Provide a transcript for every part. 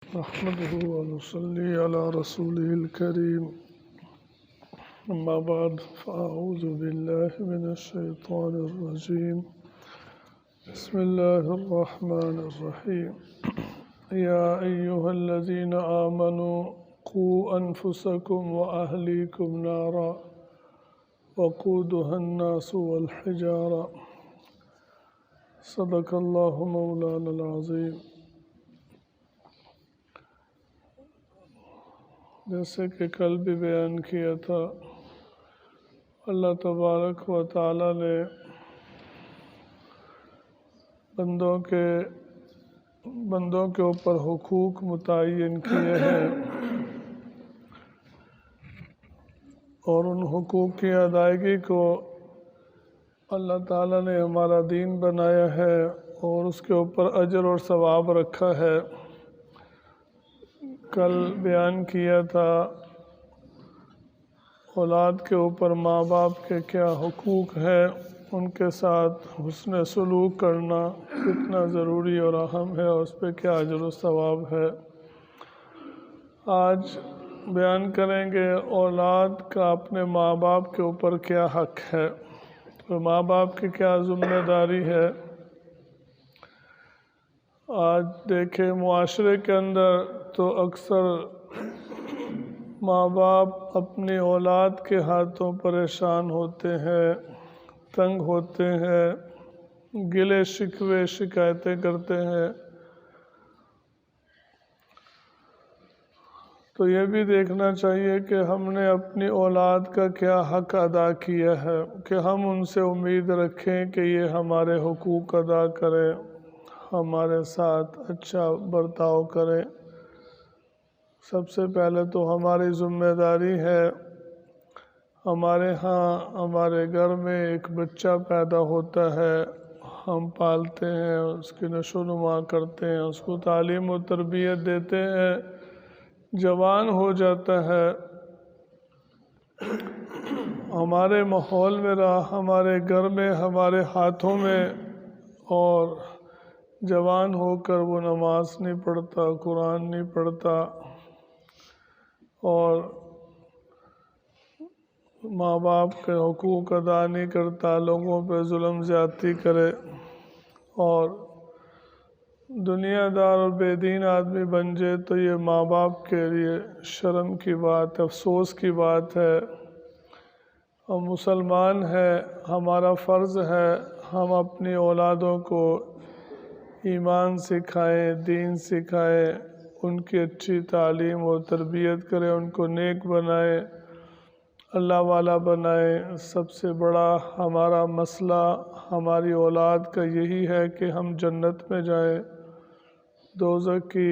نحمده ونصلي على رسوله الكريم أما بعد فأعوذ بالله من الشيطان الرجيم بسم الله الرحمن الرحيم يا أيها الذين آمنوا قوا أنفسكم وأهليكم نارا وقودها الناس والحجارة صدق الله مولانا العظيم۔ جیسے کہ کل بھی بیان کیا تھا، اللہ تبارک و تعالی نے بندوں کے اوپر حقوق متعین کیے ہیں اور ان حقوق کی ادائیگی کو اللہ تعالی نے ہمارا دین بنایا ہے اور اس کے اوپر اجر اور ثواب رکھا ہے۔ کل بیان کیا تھا اولاد کے اوپر ماں باپ کے کیا حقوق ہے، ان کے ساتھ حسن سلوک کرنا کتنا ضروری اور اہم ہے اور اس پہ کیا اجر و ثواب ہے۔ آج بیان کریں گے اولاد کا اپنے ماں باپ کے اوپر کیا حق ہے اور ماں باپ کی کیا ذمہ داری ہے۔ آج دیکھیں معاشرے کے اندر تو اکثر ماں باپ اپنی اولاد کے ہاتھوں پریشان ہوتے ہیں، تنگ ہوتے ہیں، گلے شکوے شکایتیں کرتے ہیں۔ تو یہ بھی دیکھنا چاہیے کہ ہم نے اپنی اولاد کا کیا حق ادا کیا ہے کہ ہم ان سے امید رکھیں کہ یہ ہمارے حقوق ادا کریں، ہمارے ساتھ اچھا برتاؤ کریں۔ سب سے پہلے تو ہماری ذمہ داری ہے، ہمارے گھر میں ایک بچہ پیدا ہوتا ہے، ہم پالتے ہیں، اس کی نشو و نما کرتے ہیں، اس کو تعلیم و تربیت دیتے ہیں، جوان ہو جاتا ہے، ہمارے ماحول میں رہا، ہمارے گھر میں، ہمارے ہاتھوں میں، اور جوان ہو کر وہ نماز نہیں پڑھتا، قرآن نہیں پڑھتا اور ماں باپ کے حقوق ادا نہیں کرتا، لوگوں پہ ظلم زیادتی کرے اور دنیا دار اور بے دین آدمی بن جائے تو یہ ماں باپ کے لیے شرم کی بات، افسوس کی بات ہے۔ ہم مسلمان ہیں، ہمارا فرض ہے ہم اپنی اولادوں کو ایمان سکھائیں، دین سکھائیں، ان کی اچھی تعلیم و تربیت کریں، ان کو نیک بنائیں، اللہ والا بنائیں۔ سب سے بڑا ہمارا مسئلہ ہماری اولاد کا یہی ہے کہ ہم جنت میں جائیں، دوزخ کی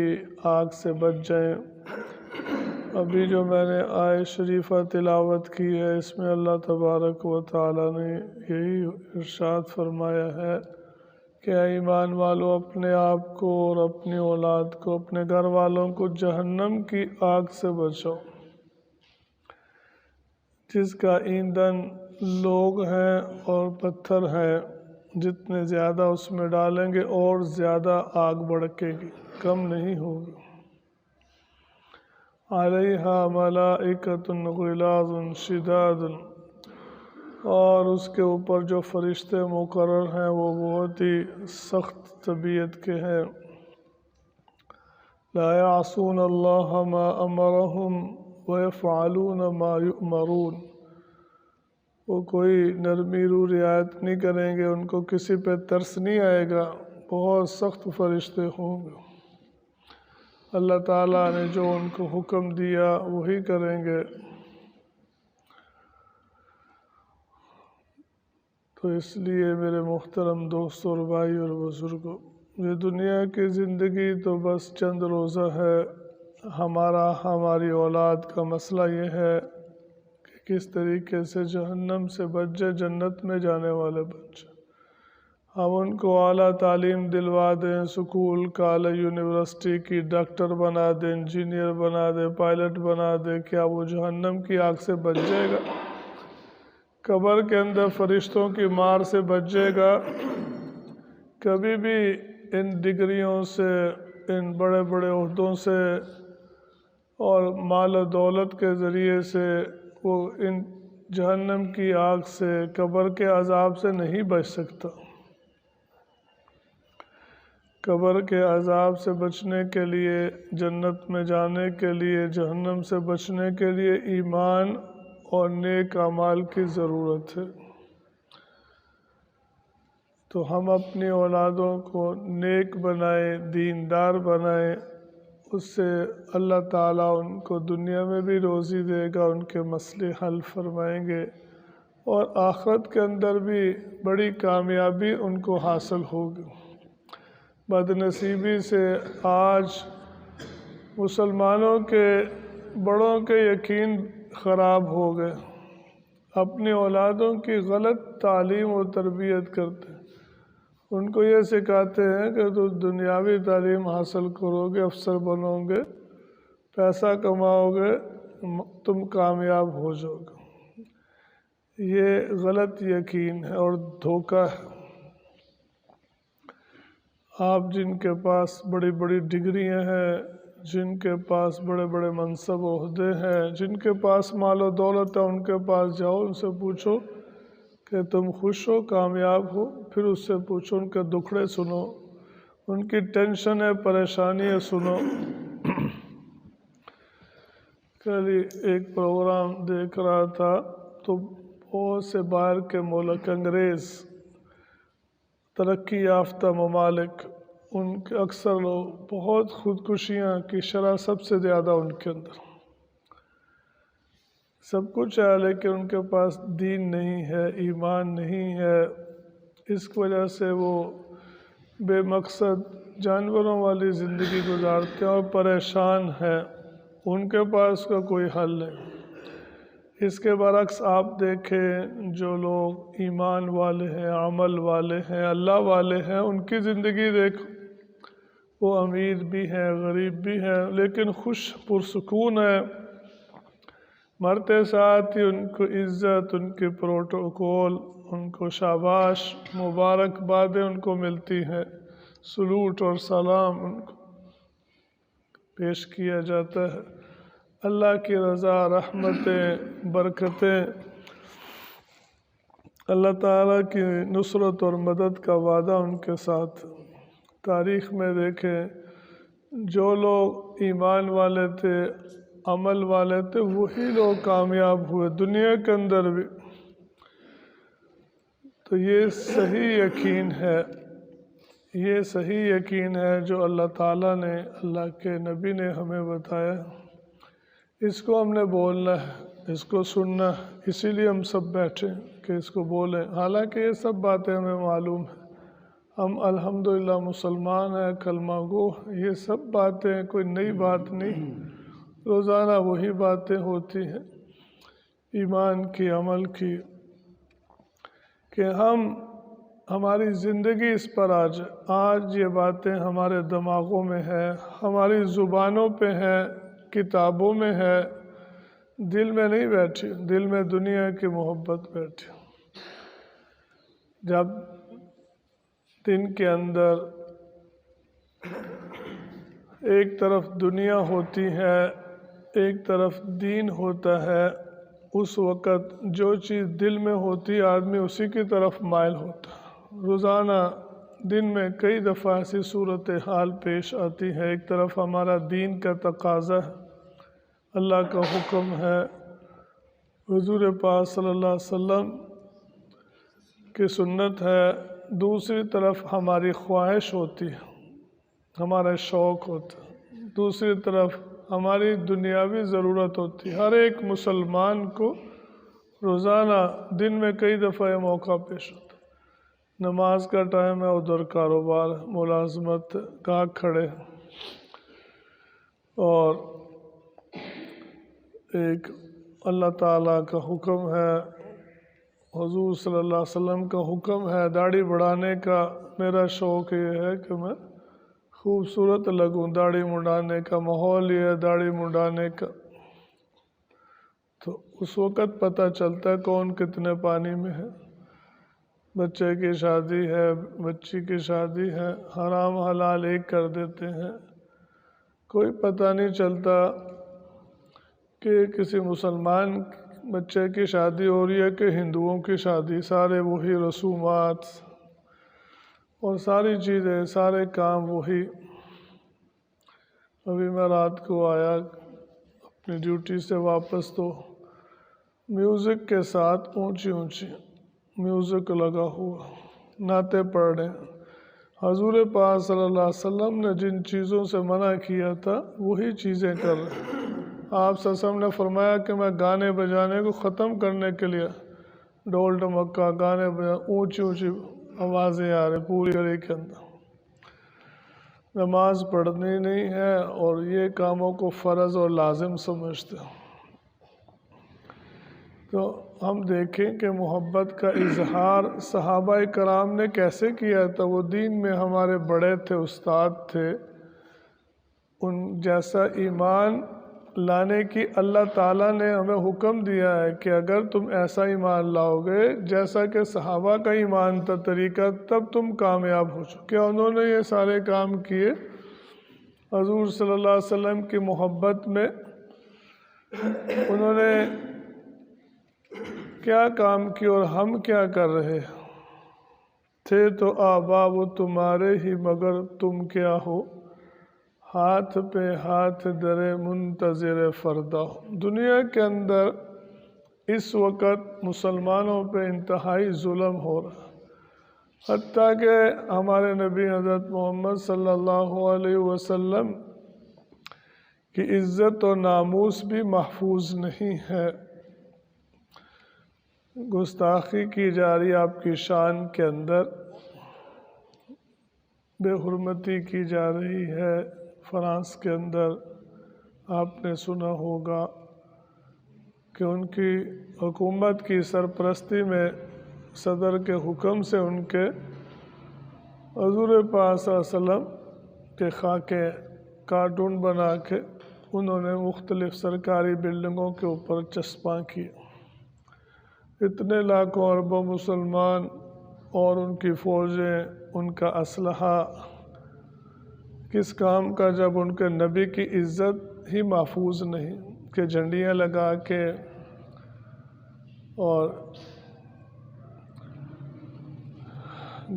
آگ سے بچ جائیں۔ ابھی جو میں نے آیت شریفہ تلاوت کی ہے، اس میں اللہ تبارک و تعالی نے یہی ارشاد فرمایا ہے کہ اے ایمان والو، اپنے آپ کو اور اپنی اولاد کو، اپنے گھر والوں کو جہنم کی آگ سے بچاؤ، جس کا ایندھن لوگ ہیں اور پتھر ہیں۔ جتنے زیادہ اس میں ڈالیں گے اور زیادہ آگ بھڑکے گی، کم نہیں ہوگی۔ علیہا ملائکۃ غلاظ شداد، اور اس کے اوپر جو فرشتے مقرر ہیں وہ بہت ہی سخت طبیعت کے ہیں۔ لا یعصون اللہ ما امرہم ویفعلون ما یؤمرون، وہ کوئی نرمی رو رعایت نہیں کریں گے، ان کو کسی پہ ترس نہیں آئے گا، بہت سخت فرشتے ہوں گے۔ اللہ تعالیٰ نے جو ان کو حکم دیا وہی کریں گے۔ تو اس لیے میرے محترم دوستوں اور بھائی اور بزرگوں، یہ دنیا کی زندگی تو بس چند روزہ ہے۔ ہماری اولاد کا مسئلہ یہ ہے کہ کس طریقے سے جہنم سے بچ جائے، جنت میں جانے والے بن جائے۔ ہم ان کو اعلیٰ تعلیم دلوا دیں، سکول، کالج، یونیورسٹی کی ڈاکٹر بنا دیں، انجینئر بنا دیں، پائلٹ بنا دیں، کیا وہ جہنم کی آگ سے بچ جائے گا؟ قبر کے اندر فرشتوں کی مار سے بچ جائے گا؟ کبھی بھی ان ڈگریوں سے ان بڑے بڑے عہدوں سے اور مال و دولت کے ذریعے سے وہ ان جہنم کی آگ سے، قبر کے عذاب سے نہیں بچ سکتا۔ قبر کے عذاب سے بچنے کے لیے، جنت میں جانے کے لیے، جہنم سے بچنے کے لیے ایمان اور نیک اعمال کی ضرورت ہے۔ تو ہم اپنی اولادوں کو نیک بنائیں، دیندار بنائیں، اس سے اللہ تعالیٰ ان کو دنیا میں بھی روزی دے گا، ان کے مسئلے حل فرمائیں گے، اور آخرت کے اندر بھی بڑی کامیابی ان کو حاصل ہوگی۔ بدنصیبی سے آج مسلمانوں کے بڑوں کے یقین خراب ہو گئے، اپنی اولادوں کی غلط تعلیم و تربیت کرتے ہیں۔ ان کو یہ سکھاتے ہیں کہ تم دنیاوی تعلیم حاصل کرو گے، افسر بنو گے، پیسہ کماؤ گے، تم کامیاب ہو جاؤ گے۔ یہ غلط یقین ہے اور دھوکہ ہے۔ آپ جن کے پاس بڑی بڑی ڈگریاں ہیں، جن کے پاس بڑے بڑے منصب و عہدے ہیں، جن کے پاس مال و دولت ہے، ان کے پاس جاؤ، ان سے پوچھو کہ تم خوش ہو، کامیاب ہو، پھر اس سے پوچھو، ان کے دکھڑے سنو، ان کی ٹینشن ہے، پریشانیاں سنو۔ کل ایک پروگرام دیکھ رہا تھا تو بہت سے باہر کے ملک، انگریز، ترقی یافتہ ممالک، ان کے اکثر لوگ بہت خودکشیاں کی شرح سب سے زیادہ ان کے اندر، سب کچھ ہے لیکن ان کے پاس دین نہیں ہے، ایمان نہیں ہے، اس کی وجہ سے وہ بے مقصد جانوروں والی زندگی گزارتے ہیں اور پریشان ہیں، ان کے پاس کا کوئی حل نہیں۔ اس کے برعکس آپ دیکھیں جو لوگ ایمان والے ہیں، عمل والے ہیں، اللہ والے ہیں، ان کی زندگی دیکھ، وہ امیر بھی ہیں، غریب بھی ہیں، لیکن خوش پرسکون ہیں۔ مرتے ساتھ ہی ان کو عزت، ان کے پروٹوکول، ان کو شاباش، مبارکبادیں ان کو ملتی ہیں، سلوٹ اور سلام ان کو پیش کیا جاتا ہے۔ اللہ کی رضا، رحمتیں، برکتیں، اللہ تعالیٰ کی نصرت اور مدد کا وعدہ ان کے ساتھ۔ تاریخ میں دیکھیں جو لوگ ایمان والے تھے، عمل والے تھے، وہی لوگ کامیاب ہوئے دنیا کے اندر بھی۔ تو یہ صحیح یقین ہے، یہ صحیح یقین ہے جو اللہ تعالیٰ نے، اللہ کے نبی نے ہمیں بتایا۔ اس کو ہم نے بولنا ہے، اس کو سننا ہے، اسی لیے ہم سب بیٹھے کہ اس کو بولیں۔ حالانکہ یہ سب باتیں ہمیں معلوم ہیں، ہم الحمدللہ مسلمان ہیں، کلمہ گو، یہ سب باتیں کوئی نئی بات نہیں، روزانہ وہی باتیں ہوتی ہیں ایمان کی، عمل کی، کہ ہماری زندگی اس پر آج یہ باتیں ہمارے دماغوں میں ہے، ہماری زبانوں پہ ہے، کتابوں میں ہے، دل میں نہیں بیٹھی، دل میں دنیا کی محبت بیٹھی۔ جب دن کے اندر ایک طرف دنیا ہوتی ہے، ایک طرف دین ہوتا ہے، اس وقت جو چیز دل میں ہوتی آدمی اسی کی طرف مائل ہوتا ہے۔ روزانہ دن میں کئی دفعہ ایسی صورتحال پیش آتی ہے، ایک طرف ہمارا دین کا تقاضا ہے، اللہ کا حکم ہے، حضور پاک صلی اللہ علیہ وسلم کی سنت ہے، دوسری طرف ہماری خواہش ہوتی ہے، ہمارا شوق ہوتا ہے، دوسری طرف ہماری دنیاوی ضرورت ہوتی ہے۔ ہر ایک مسلمان کو روزانہ دن میں کئی دفعہ یہ موقع پیش ہوتا ہے، نماز کا ٹائم ہے، ادھر کاروبار، ملازمت، گاہک کھڑے، اور ایک اللہ تعالیٰ کا حکم ہے، حضور صلی اللہ علیہ وسلم کا حکم ہے داڑھی بڑھانے کا۔ میرا شوق یہ ہے کہ میں خوبصورت لگوں، داڑھی منڈانے کا ماحول یہ ہے، داڑھی منڈانے کا، تو اس وقت پتہ چلتا ہے کون کتنے پانی میں ہے۔ بچے کی شادی ہے، بچی کی شادی ہے، حرام حلال ایک کر دیتے ہیں، کوئی پتہ نہیں چلتا کہ کسی مسلمان بچے کی شادی ہو رہی ہے کہ ہندوؤں کی شادی، سارے وہی رسومات اور ساری چیزیں، سارے کام وہی۔ ابھی میں رات کو آیا اپنی ڈیوٹی سے واپس تو میوزک کے ساتھ اونچی اونچی میوزک لگا ہوا، نعتیں پڑھ رہے ہیں۔ حضور پاک صلی اللہ علیہ وسلم نے جن چیزوں سے منع کیا تھا وہی چیزیں کر رہے ہیں۔ آپ صلی اللہ علیہ وسلم نے فرمایا کہ میں گانے بجانے کو ختم کرنے کے لیے ڈھول ڈمکا گانے بجانے اونچی اونچی آوازیں آ رہی پوری گلی کے اندر، نماز پڑھنی نہیں ہے اور یہ کاموں کو فرض اور لازم سمجھتے ہیں۔ تو ہم دیکھیں کہ محبت کا اظہار صحابہ کرام نے کیسے کیا تھا۔ وہ دین میں ہمارے بڑے تھے، استاد تھے، ان جیسا ایمان لانے کی اللہ تعالیٰ نے ہمیں حکم دیا ہے کہ اگر تم ایسا ایمان لاؤ گے جیسا کہ صحابہ کا ایمان تھا طریقہ، تب تم کامیاب ہو چکے۔ انہوں نے یہ سارے کام کیے حضور صلی اللہ علیہ وسلم کی محبت میں۔ انہوں نے کیا کام کیا اور ہم کیا کر رہے تھے؟ تو آبا وہ تمہارے ہی مگر تم کیا ہو، ہاتھ پہ ہاتھ درے منتظر فردا۔ دنیا کے اندر اس وقت مسلمانوں پہ انتہائی ظلم ہو رہا ہے، حتیٰ کہ ہمارے نبی حضرت محمد صلی اللہ علیہ وسلم کی عزت و ناموس بھی محفوظ نہیں ہے، گستاخی کی جا رہی آپ کی شان کے اندر، بے حرمتی کی جا رہی ہے۔ فرانس کے اندر آپ نے سنا ہوگا کہ ان کی حکومت کی سرپرستی میں صدر کے حکم سے ان کے حضور پاک صلی اللہ علیہ وسلم کے خاکے کارٹون بنا کے انہوں نے مختلف سرکاری بلڈنگوں کے اوپر چسپاں کیے۔ اتنے لاکھوں اربوں مسلمان اور ان کی فوجیں، ان کا اسلحہ کس کام کا جب ان کے نبی کی عزت ہی محفوظ نہیں، کہ جھنڈیاں لگا کے اور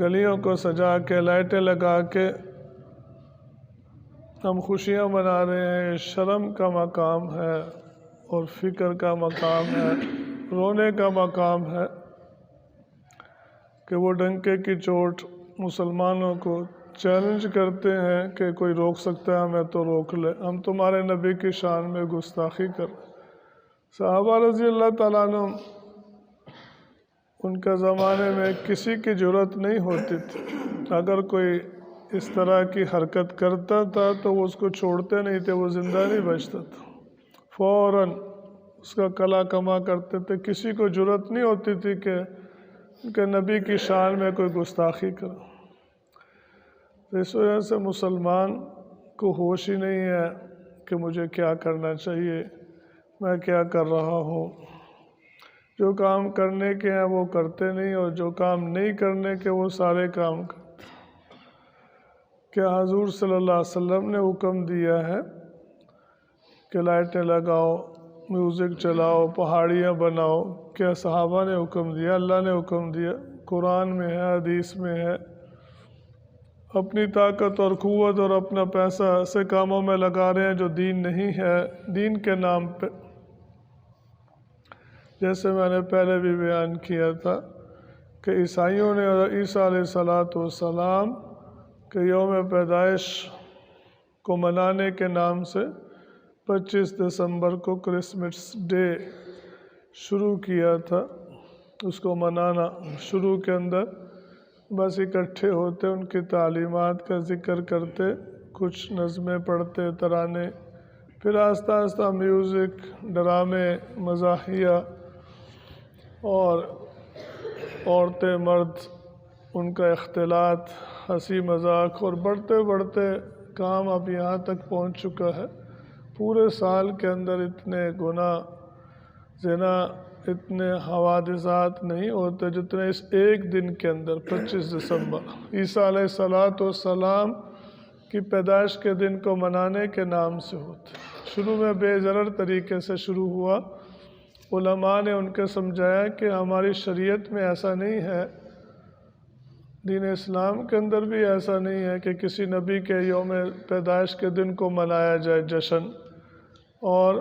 گلیوں کو سجا کے لائٹیں لگا کے ہم خوشیاں منا رہے ہیں۔ شرم کا مقام ہے اور فکر کا مقام ہے، رونے کا مقام ہے کہ وہ ڈنکے کی چوٹ مسلمانوں کو چیلنج کرتے ہیں کہ کوئی روک سکتا ہے ہمیں تو روک لے، ہم تمہارے نبی کی شان میں گستاخی کر۔ صحابہ رضی اللہ تعالیٰ عنہ، ان کے زمانے میں کسی کی جرأت نہیں ہوتی تھی، اگر کوئی اس طرح کی حرکت کرتا تھا تو وہ اس کو چھوڑتے نہیں تھے، وہ زندہ نہیں بچتا تھا، فوراً اس کا کلا کما کرتے تھے۔ کسی کو جرأت نہیں ہوتی تھی کہ نبی کی شان میں کوئی گستاخی کرو۔ اس وجہ سے مسلمان کو ہوش ہی نہیں ہے کہ مجھے کیا کرنا چاہیے، میں کیا کر رہا ہوں۔ جو کام کرنے کے ہیں وہ کرتے نہیں، اور جو کام نہیں کرنے کے وہ سارے کام کرتے۔ کیا حضور صلی اللہ علیہ وسلم نے حکم دیا ہے کہ لائٹیں لگاؤ، میوزک چلاؤ، پہاڑیاں بناؤ؟ کیا صحابہ نے حکم دیا؟ اللہ نے حکم دیا، قرآن میں ہے، حدیث میں ہے۔ اپنی طاقت اور قوت اور اپنا پیسہ ایسے کاموں میں لگا رہے ہیں جو دین نہیں ہے، دین کے نام پہ۔ جیسے میں نے پہلے بھی بیان کیا تھا کہ عیسائیوں نے عیسیٰ علیہ السلام کے یوم پیدائش کو منانے کے نام سے 25 دسمبر کو کرسمس ڈے شروع کیا تھا۔ اس کو منانا شروع کے اندر بس اکٹھے ہوتے، ان کی تعلیمات کا ذکر کرتے، کچھ نظمیں پڑھتے، ترانے، پھر آہستہ آہستہ میوزک، ڈرامے، مزاحیہ، اور عورتیں مرد ان کا اختلاط، ہنسی مذاق، اور بڑھتے بڑھتے کام اب یہاں تک پہنچ چکا ہے۔ پورے سال کے اندر اتنے گناہ، زنا، اتنے حوادثات نہیں ہوتے جتنے اس ایک دن کے اندر 25 دسمبر عیسیٰ علیہ السلام کی پیدائش کے دن کو منانے کے نام سے ہوتے ہیں۔ شروع میں بے ضرر طریقے سے شروع ہوا، علماء نے ان کے سمجھایا کہ ہماری شریعت میں ایسا نہیں ہے، دین اسلام کے اندر بھی ایسا نہیں ہے کہ کسی نبی کے یوم پیدائش کے دن کو منایا جائے جشن۔ اور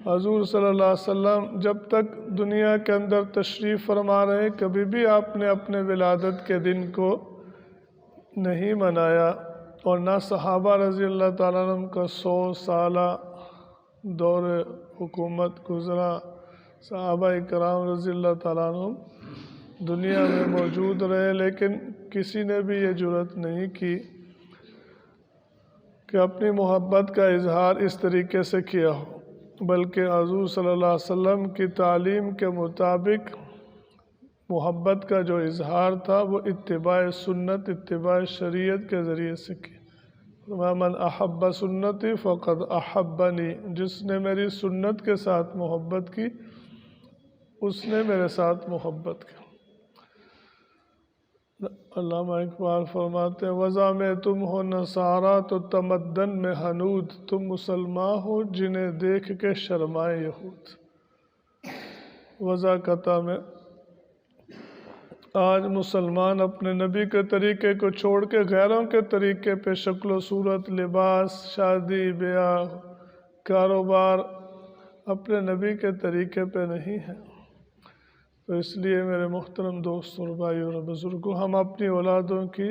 حضور صلی اللہ علیہ وسلم جب تک دنیا کے اندر تشریف فرما رہے کبھی بھی آپ نے اپنے ولادت کے دن کو نہیں منایا، اور نہ صحابہ رضی اللہ تعالیٰ عنہ کا 100 سالہ دور حکومت گزرا، صحابہ کرام رضی اللہ تعالیٰ عنہ دنیا میں موجود رہے، لیکن کسی نے بھی یہ جرأت نہیں کی کہ اپنی محبت کا اظہار اس طریقے سے کیا ہو، بلکہ حضور صلی اللہ علیہ وسلم کی تعلیم کے مطابق محبت کا جو اظہار تھا وہ اتباع سنت، اتباع شریعت کے ذریعے سے کی۔ وَمَنْ أَحَبَّ سُنَّتِي فَقَدْ أَحَبَّنِي، جس نے میری سنت کے ساتھ محبت کی اس نے میرے ساتھ محبت کی۔ علامہ اقبال فرماتے ہیں وضع میں تم ہو نصارہ تو تمدن میں حنود، تم مسلمان ہو جنہیں دیکھ کے شرمائے یہود۔ وضع قطع میں آج مسلمان اپنے نبی کے طریقے کو چھوڑ کے غیروں کے طریقے پہ شکل و صورت، لباس، شادی بیاہ، کاروبار اپنے نبی کے طریقے پہ نہیں ہے۔ تو اس لیے میرے محترم دوست اور بھائیوں اور بزرگوں، ہم اپنی اولادوں کی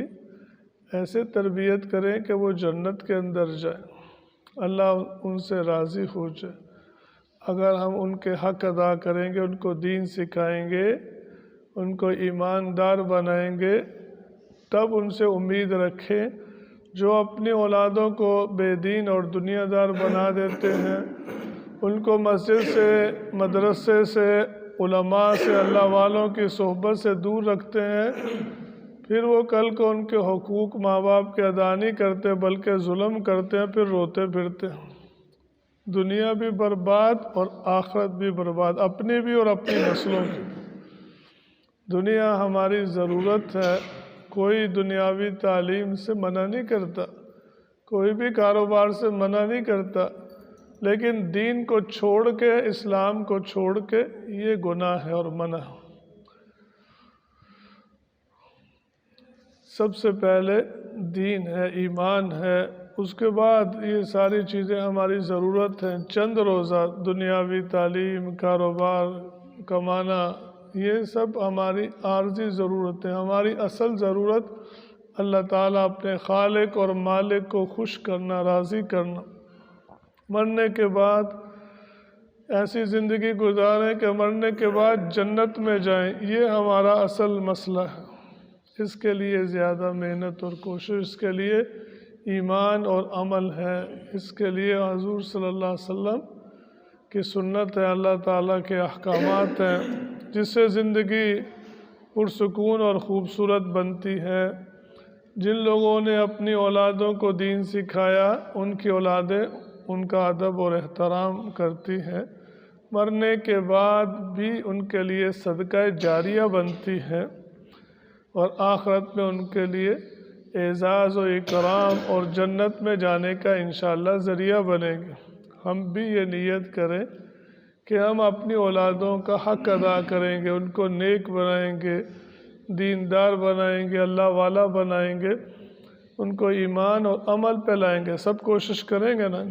ایسے تربیت کریں کہ وہ جنت کے اندر جائیں، اللہ ان سے راضی ہو جائے۔ اگر ہم ان کے حق ادا کریں گے، ان کو دین سکھائیں گے، ان کو ایماندار بنائیں گے، تب ان سے امید رکھیں۔ جو اپنی اولادوں کو بے دین اور دنیا دار بنا دیتے ہیں، ان کو مسجد سے، مدرسے سے، علماء سے، اللہ والوں کی صحبت سے دور رکھتے ہیں، پھر وہ کل کو ان کے حقوق ماں باپ کے ادا نہیں کرتے بلکہ ظلم کرتے ہیں، پھر روتے پھرتے ہیں۔ دنیا بھی برباد اور آخرت بھی برباد، اپنی بھی اور اپنی نسلوں کی۔ دنیا ہماری ضرورت ہے، کوئی دنیاوی تعلیم سے منع نہیں کرتا، کوئی بھی کاروبار سے منع نہیں کرتا، لیکن دین کو چھوڑ کے، اسلام کو چھوڑ کے یہ گناہ ہے اور منع ہے۔ سب سے پہلے دین ہے، ایمان ہے، اس کے بعد یہ ساری چیزیں ہماری ضرورت ہیں۔ چند روزہ دنیاوی تعلیم، کاروبار، کمانا، یہ سب ہماری عارضی ضرورتیں، ہماری اصل ضرورت اللہ تعالیٰ اپنے خالق اور مالک کو خوش کرنا، راضی کرنا۔ مرنے کے بعد ایسی زندگی گزاریں کہ مرنے کے بعد جنت میں جائیں، یہ ہمارا اصل مسئلہ ہے۔ اس کے لیے زیادہ محنت اور کوشش، اس کے لیے ایمان اور عمل ہے، اس کے لیے حضور صلی اللہ علیہ وسلم کی سنت ہے، اللہ تعالیٰ کے احکامات ہیں، جس سے زندگی پرسکون اور خوبصورت بنتی ہے۔ جن لوگوں نے اپنی اولادوں کو دین سکھایا، ان کی اولادیں ان کا ادب اور احترام کرتی ہیں، مرنے کے بعد بھی ان کے لیے صدقہ جاریہ بنتی ہے، اور آخرت میں ان کے لیے اعزاز و اکرام اور جنت میں جانے کا انشاءاللہ ذریعہ بنے گی۔ ہم بھی یہ نیت کریں کہ ہم اپنی اولادوں کا حق ادا کریں گے، ان کو نیک بنائیں گے، دیندار بنائیں گے، اللہ والا بنائیں گے، ان کو ایمان اور عمل پہ لائیں گے۔ سب کوشش کریں گے نا؟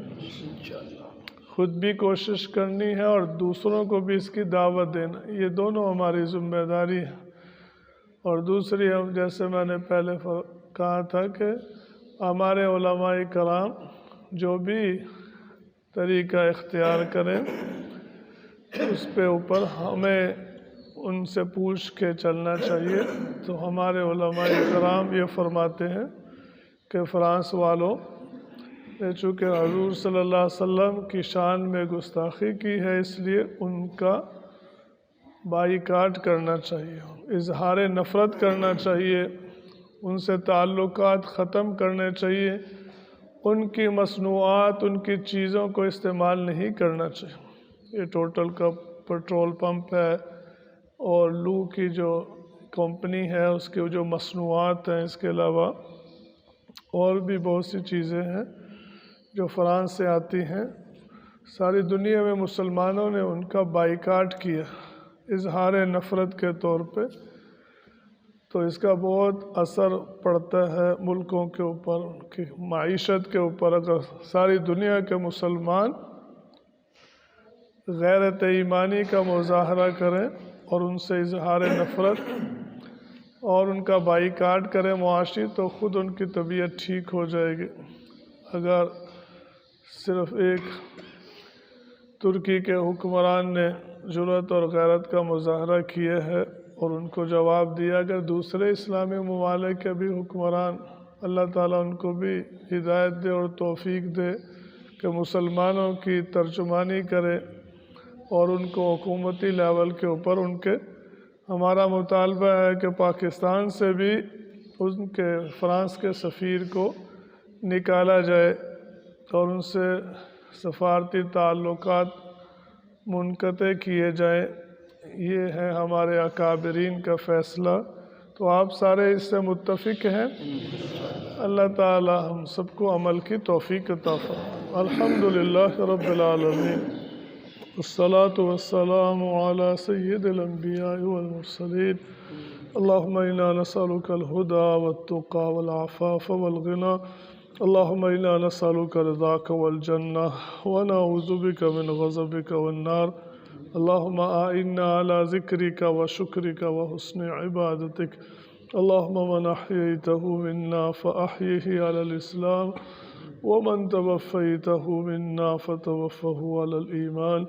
خود بھی کوشش کرنی ہے اور دوسروں کو بھی اس کی دعوت دینا، یہ دونوں ہماری ذمہ داری ہے۔ اور دوسری، ہم جیسے میں نے پہلے کہا تھا کہ ہمارے علماء کرام جو بھی طریقہ اختیار کریں، اس پہ اوپر ہمیں ان سے پوچھ کے چلنا چاہیے۔ تو ہمارے علماء کرام یہ فرماتے ہیں کہ فرانس والوں نے چونکہ حضور صلی اللہ علیہ وسلم کی شان میں گستاخی کی ہے، اس لیے ان کا بائیکاٹ کرنا چاہیے، اظہار نفرت کرنا چاہیے، ان سے تعلقات ختم کرنے چاہیے، ان کی مصنوعات، ان کی چیزوں کو استعمال نہیں کرنا چاہیے۔ یہ ٹوٹل کا پیٹرول پمپ ہے اور لو کی جو کمپنی ہے، اس کے جو مصنوعات ہیں، اس کے علاوہ اور بھی بہت سی چیزیں ہیں جو فرانس سے آتی ہیں، ساری دنیا میں مسلمانوں نے ان کا بائیکاٹ کیا اظہار نفرت کے طور پہ، تو اس کا بہت اثر پڑتا ہے ملکوں کے اوپر، ان کی معیشت کے اوپر۔ اگر ساری دنیا کے مسلمان غیرت ایمانی کا مظاہرہ کریں اور ان سے اظہار نفرت اور ان کا بائیکاٹ کریں معاشی، تو خود ان کی طبیعت ٹھیک ہو جائے گی۔ اگر صرف ایک ترکی کے حکمران نے جرأت اور غیرت کا مظاہرہ کیا ہے اور ان کو جواب دیا، اگر دوسرے اسلامی ممالک کے بھی حکمران، اللہ تعالیٰ ان کو بھی ہدایت دے اور توفیق دے کہ مسلمانوں کی ترجمانی کرے اور ان کو حکومتی لیول کے اوپر ان کے، ہمارا مطالبہ ہے کہ پاکستان سے بھی ان کے فرانس کے سفیر کو نکالا جائے اور ان سے سفارتی تعلقات منقطع کیے جائیں۔ یہ ہے ہمارے اکابرین کا فیصلہ، تو آپ سارے اس سے متفق ہیں؟ اللہ تعالی ہم سب کو عمل کی توفیق عطا فرمائے۔ الحمدللہ رب العالمین، والصلاة والسلام علی سید الانبیاء والمرسلین۔ اللہم انا نسألک الہدى والتقى والعفاف والغنى، اللہم انا نسألک رضاک والجنہ ونعوذ بک من غضبک والنار، اللہم اعنا علی ذکرک وشکرک وحسن عبادتک، اللہم من احییتہ منا فاحیہ علی الاسلام ومن توفیتہ منا فتوفہ علی الایمان،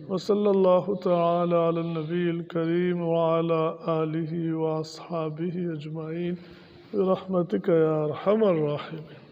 وصلی اللہ تعالی علی النبی الکریم وعلی آلہ واصحابہ اجمعین برحمتک یا ارحم الراحمین۔